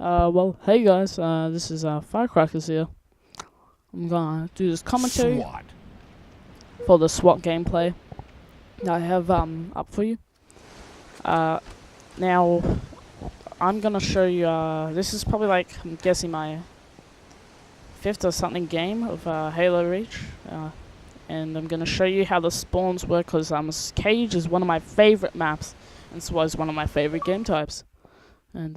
Well, hey guys, this is Crack3rz here. I'm gonna do this commentary Swat. for the Swat gameplay that I have up for you. Now I'm gonna show you. This is probably like, I'm guessing, my 5th or something game of Halo Reach, and I'm gonna show you how the spawns work, because Cage is one of my favorite maps, and Swat is one of my favorite game types. And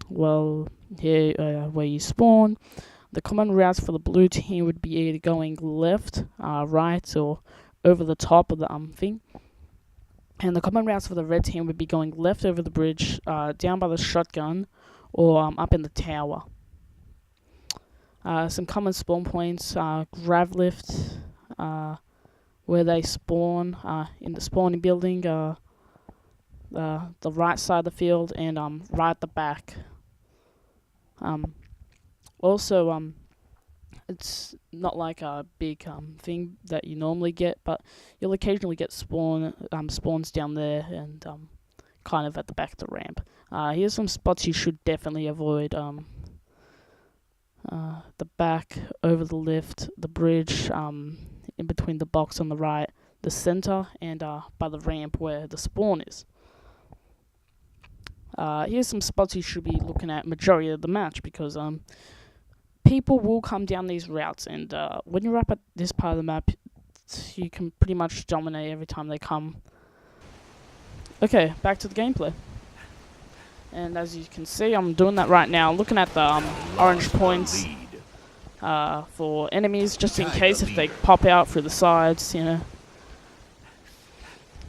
well, here where you spawn, the common routes for the blue team would be either going left, right, or over the top of the thing. And the common routes for the red team would be going left over the bridge, down by the shotgun, or up in the tower. Some common spawn points: grav lift, where they spawn in the spawning building, the right side of the field, and right at the back. Also, it's not like a big thing that you normally get, but you'll occasionally get spawns down there, and kind of at the back of the ramp. Here's some spots you should definitely avoid: the back, over the lift, the bridge, in between the box on the right, the center, and by the ramp where the spawn is. Here's some spots you should be looking at majority of the match, because people will come down these routes, and when you're up at this part of the map, you can pretty much dominate every time they come. Okay, back to the gameplay. And as you can see, I'm doing that right now, looking at the orange points for enemies, just in case if they pop out through the sides, you know.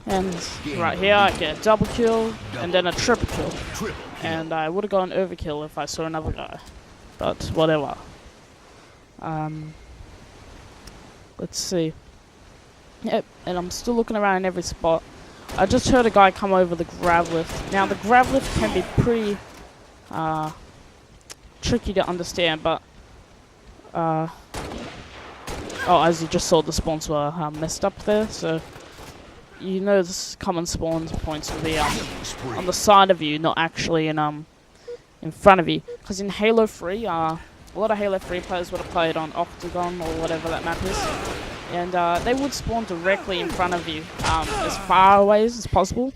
And right here I get a double kill and then a triple kill. And I would have gone overkill if I saw another guy, but whatever. Let's see. Yep, and I'm still looking around in every spot. I just heard a guy come over the grav lift. Now the grav lift can be pretty tricky to understand, but oh, as you just saw, the spawns were messed up there, so you know this common spawn points will be on the side of you, not actually in front of you. Because in Halo 3, a lot of Halo 3 players would have played on Octagon or whatever that map is, and they would spawn directly in front of you, as far away as possible.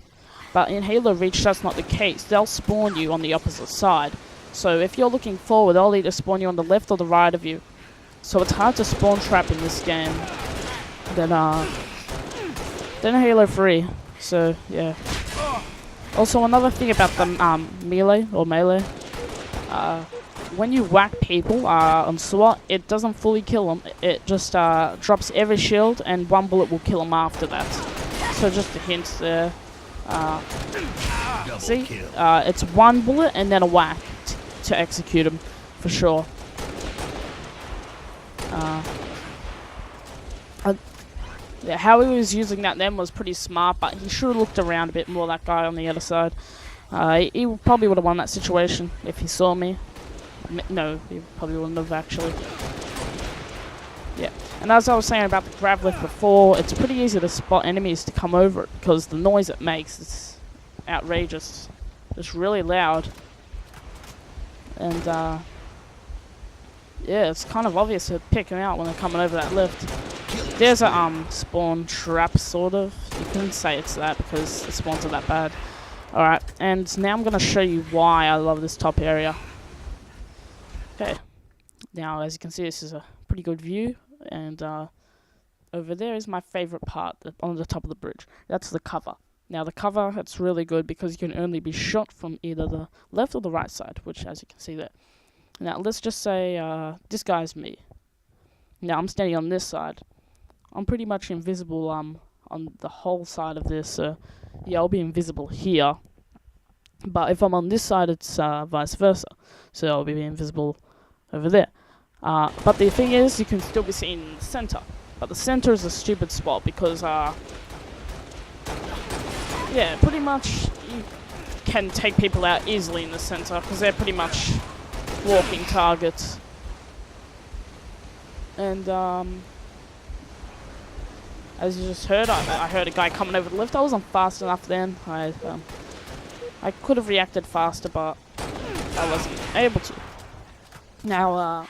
But in Halo Reach, that's not the case. They'll spawn you on the opposite side. So if you're looking forward, they'll either spawn you on the left or the right of you. So it's hard to spawn trap in this game than Halo 3, so yeah. Also, another thing about the melee, when you whack people on SWAT, it doesn't fully kill them. It just drops every shield, and one bullet will kill them after that. So just a hint there. See, it's one bullet and then a whack to execute them for sure. Yeah, how he was using that then was pretty smart, but he should have looked around a bit more, that guy on the other side. He probably would have won that situation if he saw me. No, he probably wouldn't have, actually. Yeah, and as I was saying about the grav lift before, it's pretty easy to spot enemies to come over it, because the noise it makes is outrageous. It's really loud. And yeah, it's kind of obvious to pick them out when they're coming over that lift. There's a spawn trap, sort of. You couldn't say it's that because the spawns are that bad. Alright, and now I'm going to show you why I love this top area. Okay, now as you can see, this is a pretty good view, and over there is my favorite part, on the top of the bridge. That's the cover. Now the cover, it's really good because you can only be shot from either the left or the right side, which, as you can see there. Now let's just say this guy's me. Now I'm standing on this side. I'm pretty much invisible on the whole side of this, so yeah, I'll be invisible here. But if I'm on this side, it's vice versa, so I'll be invisible over there. But the thing is, you can still be seen in the center. But the center is a stupid spot because, yeah, pretty much you can take people out easily in the center because they're pretty much walking targets. And as you just heard, I heard a guy coming over the lift. I wasn't fast enough then. I could have reacted faster, but I wasn't able to. Now,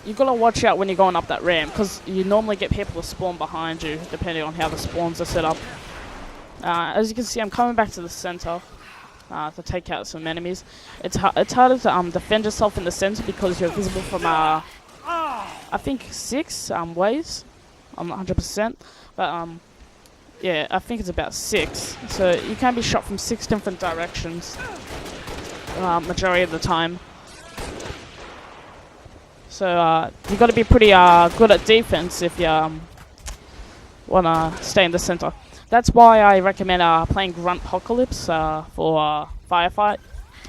you gotta watch out when you're going up that ramp, because you normally get people to spawn behind you, depending on how the spawns are set up. As you can see, I'm coming back to the center to take out some enemies. It's harder to defend yourself in the center because you're visible from I think 6 ways. I'm not 100%, but yeah, I think it's about 6. So you can be shot from 6 different directions majority of the time. So you got to be pretty good at defense if you wanna stay in the center. That's why I recommend playing Gruntpocalypse for firefight.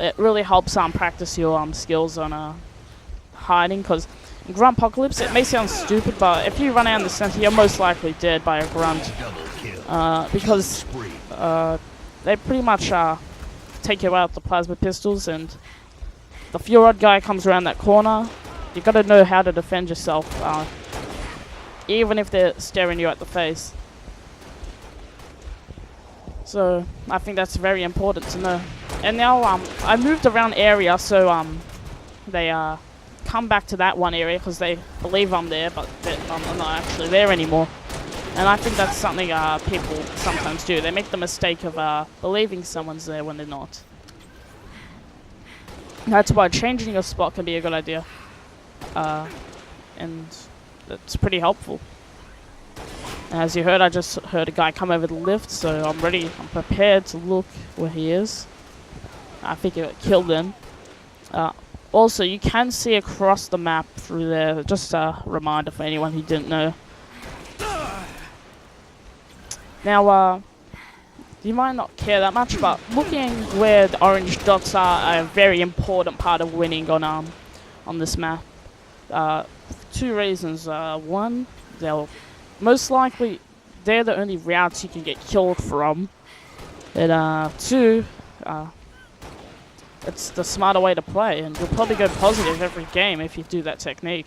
It really helps practice your skills on hiding, because in Gruntpocalypse it may sound stupid, but if you run out in the center, you're most likely dead by a grunt, because they pretty much take you out with the plasma pistols, and the Furod guy comes around that corner. You gotta know how to defend yourself, even if they're staring you at the face. So I think that's very important to know. And now I moved around area, so they come back to that one area because they believe I'm there, but I'm not actually there anymore. And I think that's something people sometimes do. They make the mistake of believing someone's there when they're not. That's why changing your spot can be a good idea. And that's pretty helpful. And as you heard, I just heard a guy come over the lift, so I'm prepared to look where he is. I think it killed him. Also, you can see across the map through there, just a reminder for anyone who didn't know. Now, you might not care that much, but looking where the orange dots are a very important part of winning on this map. 2 reasons. One, they'll most likely they're the only routes you can get killed from. And 2, it's the smarter way to play, and you'll probably go positive every game if you do that technique.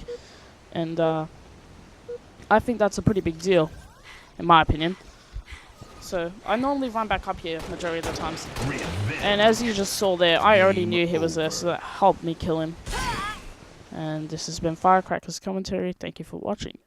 And I think that's a pretty big deal, in my opinion. So I normally run back up here majority of the times. And as you just saw there, I already knew he was there, so that helped me kill him. And this has been Crack3rz commentary. Thank you for watching.